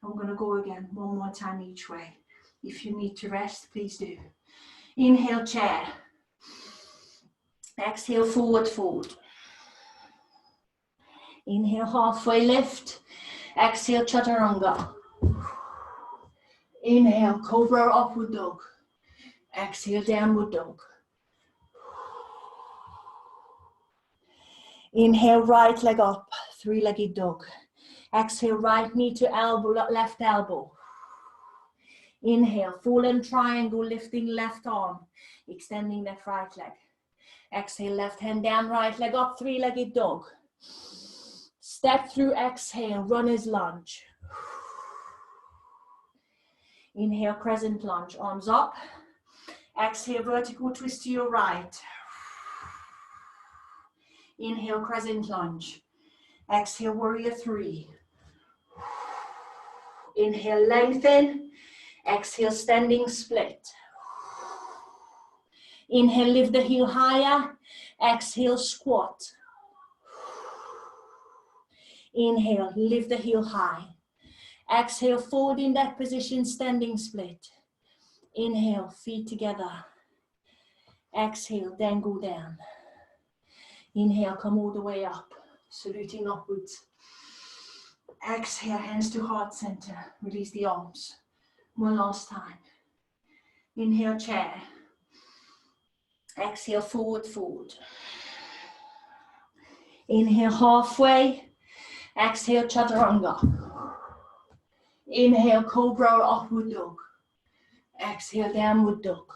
I'm going to go again, one more time each way. If you need to rest, please do. Inhale, chair. Exhale, forward fold. Inhale, halfway lift. Exhale, chaturanga. Inhale, cobra or upward dog. Exhale, downward dog. Inhale, right leg up, three-legged dog. Exhale, right knee to elbow, left elbow. Inhale, fallen triangle, lifting left arm, extending that right leg. Exhale, left hand down, right leg up, three-legged dog. Step through, exhale, runner's lunge. Inhale, crescent lunge, arms up. Exhale, vertical twist to your right. Inhale, crescent lunge. Exhale, warrior three. Inhale, lengthen. Exhale, standing split. Inhale, lift the heel higher. Exhale, squat. Inhale, lift the heel high. Exhale, forward in that position, standing split. Inhale, feet together. Exhale, then go down. Inhale, come all the way up, saluting upwards. Exhale, hands to heart center. Release the arms. One last time. Inhale, chair. Exhale, forward fold. Inhale, halfway. Exhale, chaturanga. Inhale, cobra or upward dog. Exhale, downward dog.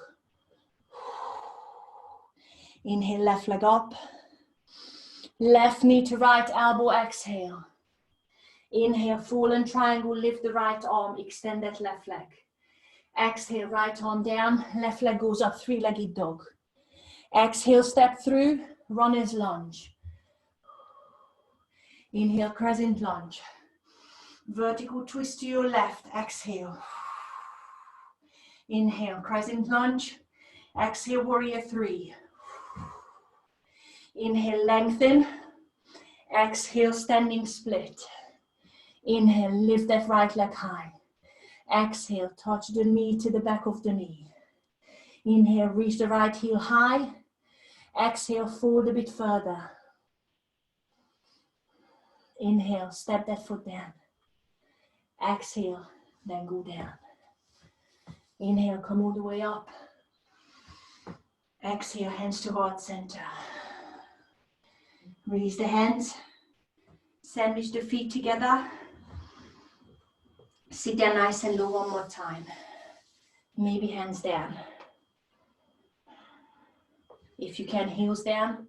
Inhale, left leg up. Left knee to right elbow, exhale. Inhale, fallen triangle, lift the right arm, extend that left leg. Exhale, right arm down, left leg goes up, three-legged dog. Exhale, step through, runner's lunge. Inhale, crescent lunge. Vertical twist to your left, exhale. Inhale, crescent lunge. Exhale, warrior three. Inhale, lengthen. Exhale, standing split. Inhale, lift that right leg high. Exhale, touch the knee to the back of the knee. Inhale, reach the right heel high. Exhale, fold a bit further. Inhale, step that foot down. Exhale, then go down. Inhale, come all the way up. Exhale, hands to heart center. Release the hands. Sandwich the feet together. Sit down nice and low one more time. Maybe hands down. If you can, heels down,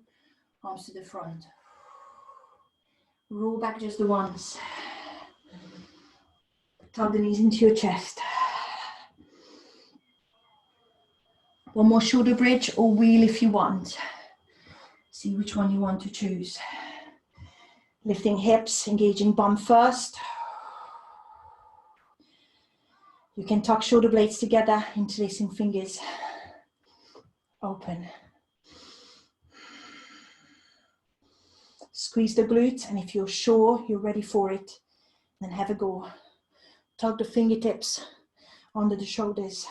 arms to the front. Roll back just the once. Tug the knees into your chest. One more shoulder bridge or wheel if you want. See which one you want to choose. Lifting hips, engaging bum first. You can tuck shoulder blades together, interlacing fingers. Open. Squeeze the glutes, and if you're sure you're ready for it, then have a go. Tug the fingertips under the shoulders.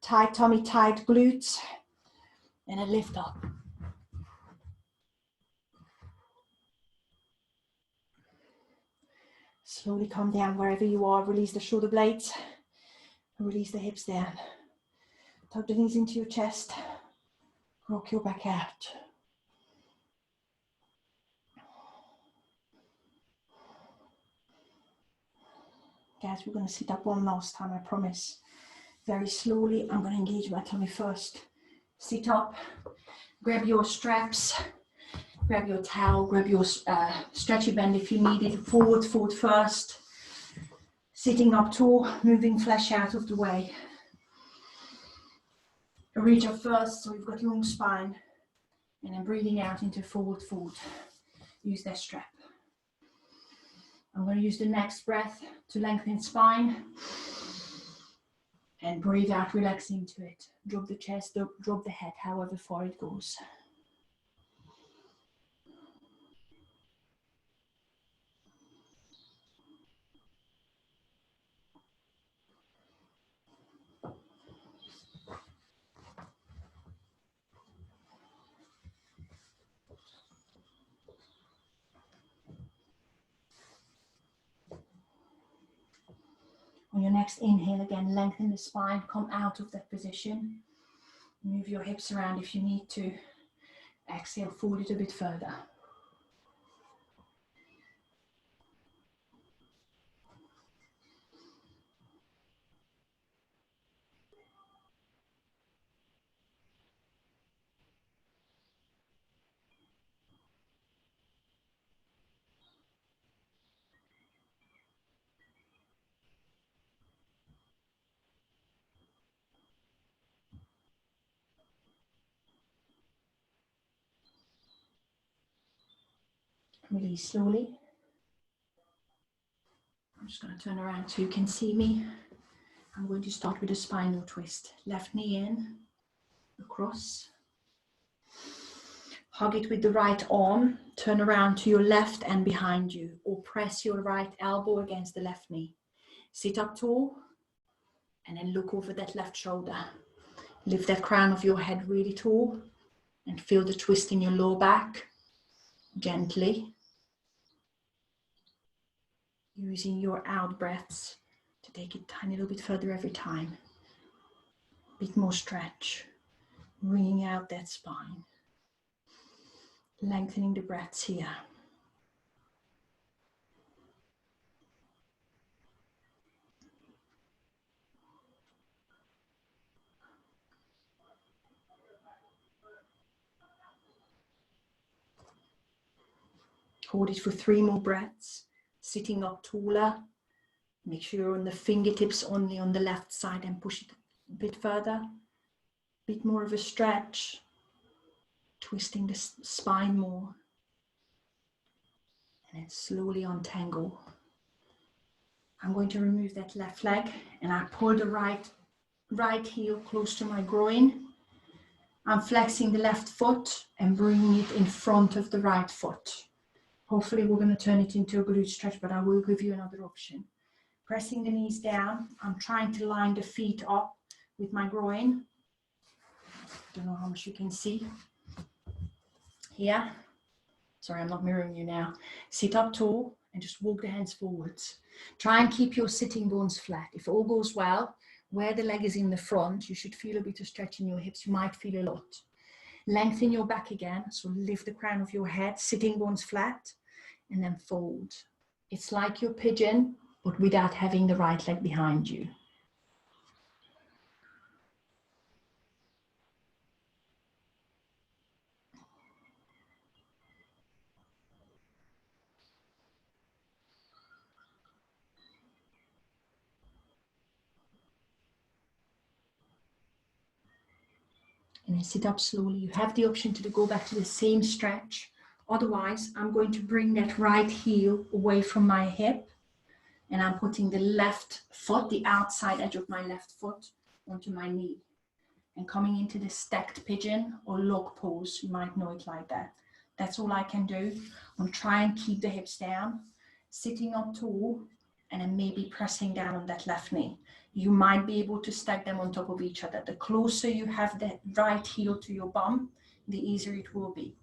Tight tummy, tight glutes, and a lift up. Slowly come down wherever you are. Release the shoulder blades and release the hips down. Tug the knees into your chest. Rock your back out. Guys, we're going to sit up one last time, I promise. Very slowly, I'm going to engage my tummy first. Sit up, grab your straps, grab your towel, grab your stretchy band if you need it. Forward first. Sitting up tall, moving flesh out of the way. Reach up first, so you've got long spine. And then breathing out into forward. Use that strap. I'm going to use the next breath to lengthen spine. And breathe out, relax into it. Drop the chest, drop the head, however far it goes. On your next inhale, again, lengthen the spine, come out of that position. Move your hips around if you need to. Exhale, fold it a bit further. Release slowly. I'm just going to turn around so you can see me. I'm going to start with a spinal twist. Left knee in, across. Hug it with the right arm. Turn around to your left and behind you, or press your right elbow against the left knee. Sit up tall, and then look over that left shoulder. Lift that crown of your head really tall, and feel the twist in your lower back, gently. Using your out breaths to take it a tiny little bit further every time. Bit more stretch, bringing out that spine. Lengthening the breaths here. Hold it for 3 more breaths. Sitting up taller. Make sure you're on the fingertips only on the left side and push it a bit further. Bit more of a stretch. Twisting the spine more. And then slowly untangle. I'm going to remove that left leg and I pull the right heel close to my groin. I'm flexing the left foot and bringing it in front of the right foot. Hopefully we're going to turn it into a glute stretch, but I will give you another option. Pressing the knees down, I'm trying to line the feet up with my groin. Don't know how much you can see. Here. Sorry, I'm not mirroring you now. Sit up tall and just walk the hands forwards. Try and keep your sitting bones flat. If all goes well, where the leg is in the front, you should feel a bit of stretch in your hips. You might feel a lot. Lengthen your back again. So lift the crown of your head, sitting bones flat, and then fold. It's like your pigeon, but without having the right leg behind you. And then sit up slowly. You have the option to go back to the same stretch. Otherwise, I'm going to bring that right heel away from my hip. And I'm putting the left foot, the outside edge of my left foot, onto my knee. And coming into the stacked pigeon or log pose, you might know it like that. That's all I can do. I'm trying to keep the hips down, sitting up tall, and then maybe pressing down on that left knee. You might be able to stack them on top of each other. The closer you have the right heel to your bum, the easier it will be.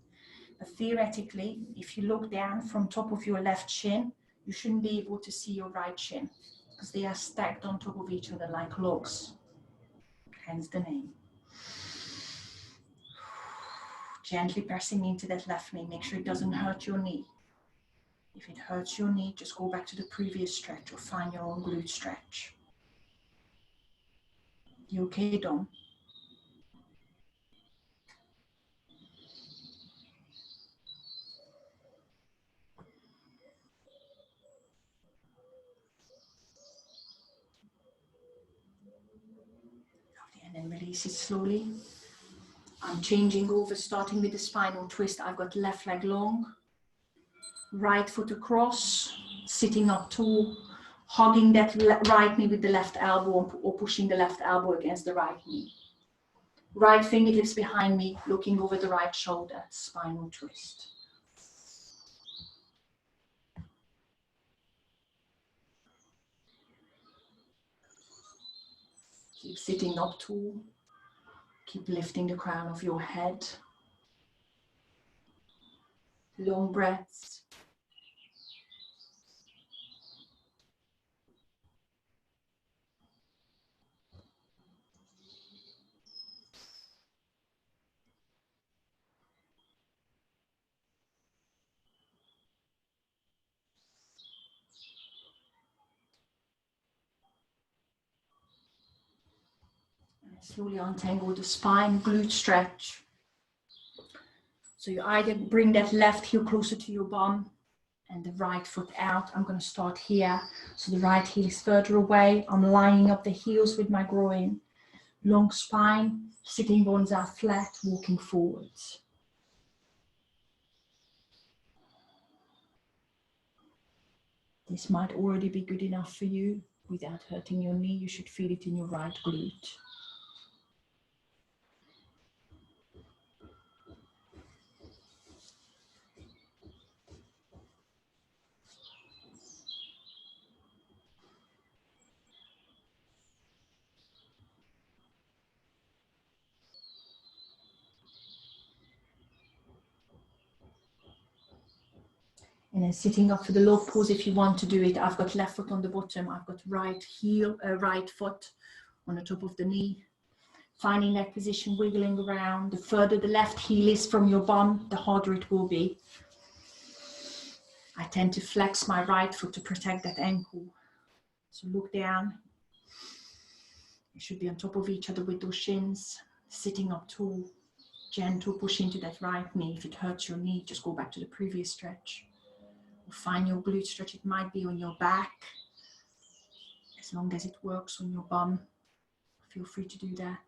But theoretically, if you look down from top of your left shin, you shouldn't be able to see your right shin because they are stacked on top of each other like logs. Hence the name. Gently pressing into that left knee. Make sure it doesn't hurt your knee. If it hurts your knee, just go back to the previous stretch or find your own glute stretch. You okay, Dom? Lovely, and then release it slowly. I'm changing over, starting with the spinal twist. I've got left leg long, right foot across, sitting up tall, hugging that right knee with the left elbow or pushing the left elbow against the right knee. Right fingertips behind me, looking over the right shoulder, spinal twist. Keep sitting up tall. Keep lifting the crown of your head. Long breaths. Slowly untangle the spine, glute stretch. So you either bring that left heel closer to your bum and the right foot out. I'm going to start here. So the right heel is further away. I'm lining up the heels with my groin. Long spine, sitting bones are flat, walking forwards. This might already be good enough for you. Without hurting your knee, you should feel it in your right glute. And then sitting up for the log pose if you want to do it. I've got left foot on the bottom. I've got right foot on the top of the knee. Finding that position, wiggling around. The further the left heel is from your bum, the harder it will be. I tend to flex my right foot to protect that ankle. So look down. You should be on top of each other with those shins. Sitting up tall. Gentle push into that right knee. If it hurts your knee, just go back to the previous stretch. Find your glute stretch. It might be on your back. As long as it works on your bum, feel free to do that.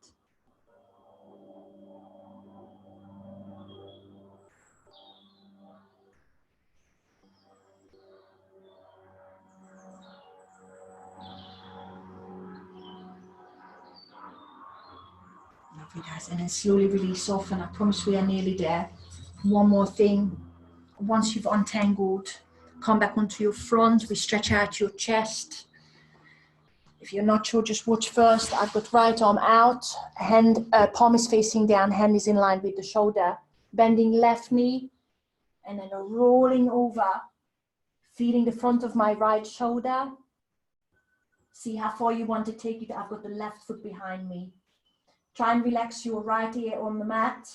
Lovely, guys. And then slowly release off, and I promise we are nearly there. One more thing. Once you've untangled, come back onto your front. We stretch out your chest. If you're not sure, just watch first. I've got right arm out, hand, palm is facing down, hand is in line with the shoulder. Bending left knee, and then rolling over, feeling the front of my right shoulder. See how far you want to take it. I've got the left foot behind me. Try and relax your right ear on the mat.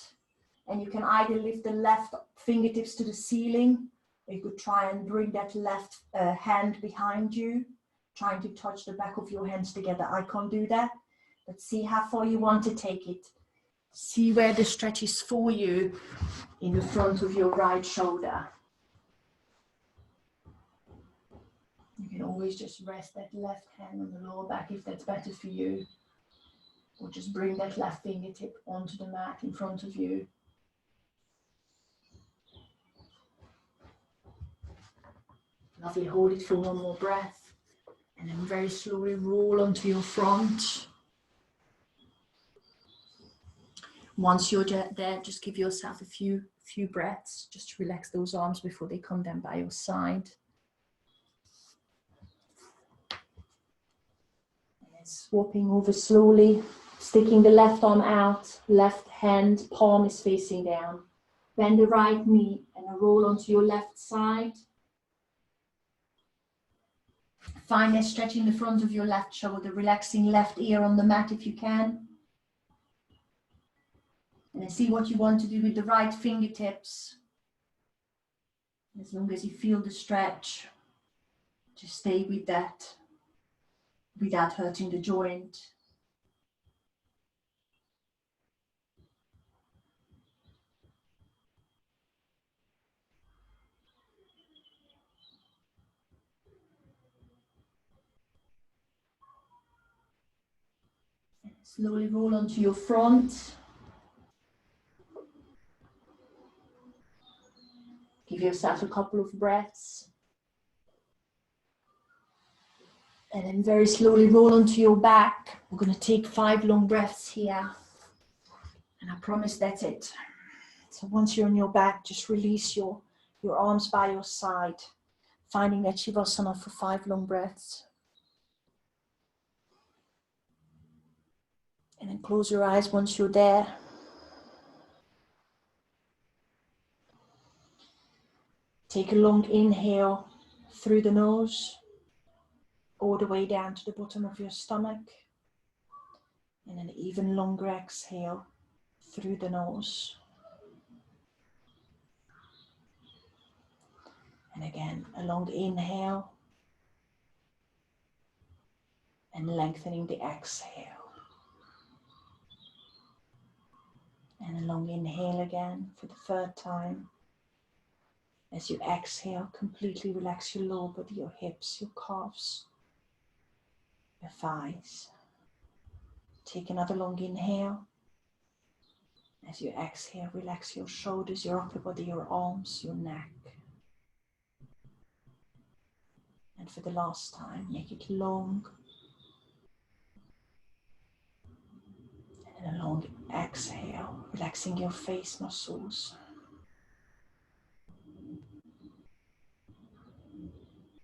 And you can either lift the left fingertips to the ceiling, or you could try and bring that left hand behind you, trying to touch the back of your hands together. I can't do that, but see how far you want to take it. See where the stretch is for you in the front of your right shoulder. You can always just rest that left hand on the lower back if that's better for you, or just bring that left fingertip onto the mat in front of you. Lovely, hold it for one more breath, and then very slowly roll onto your front. Once you're there, just give yourself a few breaths, just to relax those arms before they come down by your side. And swapping over slowly, sticking the left arm out, left hand, palm is facing down. Bend the right knee and roll onto your left side. Find a stretch in the front of your left shoulder, relaxing left ear on the mat if you can. And then see what you want to do with the right fingertips. As long as you feel the stretch, just stay with that without hurting the joint. And slowly roll onto your front. Give yourself a couple of breaths. And then very slowly roll onto your back. We're going to take 5 long breaths here. And I promise that's it. So once you're on your back, just release your arms by your side, finding that Shavasana for 5 long breaths. And then close your eyes once you're there. Take a long inhale through the nose, all the way down to the bottom of your stomach. And an even longer exhale through the nose. And again, a long inhale. And lengthening the exhale. And a long inhale again for the 3rd time. As you exhale, completely relax your lower body, your hips, your calves, your thighs. Take another long inhale. As you exhale, relax your shoulders, your upper body, your arms, your neck. And for the last time, make it long. And a long exhale, relaxing your face muscles.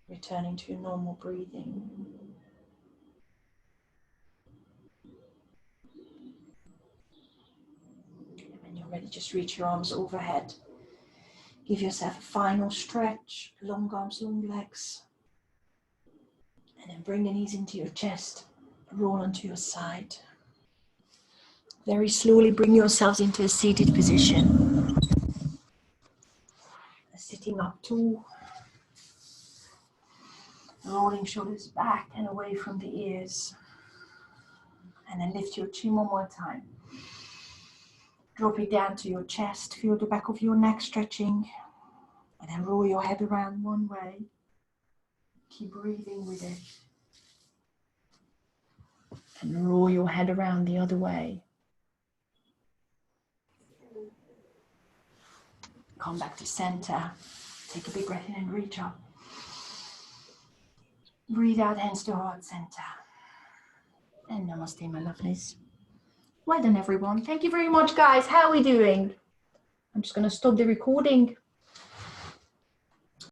Returning to your normal breathing. And when you're ready, just reach your arms overhead. Give yourself a final stretch, long arms, long legs. And then bring the knees into your chest, roll onto your side. Very slowly bring yourselves into a seated position. Sitting up tall. Rolling shoulders back and away from the ears. And then lift your chin one more time. Drop it down to your chest. Feel the back of your neck stretching. And then roll your head around one way. Keep breathing with it. And roll your head around the other way. Come back to center. Take a big breath in and reach up. Breathe out, hands to heart center. And namaste, my lovelies. Well done, everyone. Thank you very much, guys. How are we doing? I'm just going to stop the recording.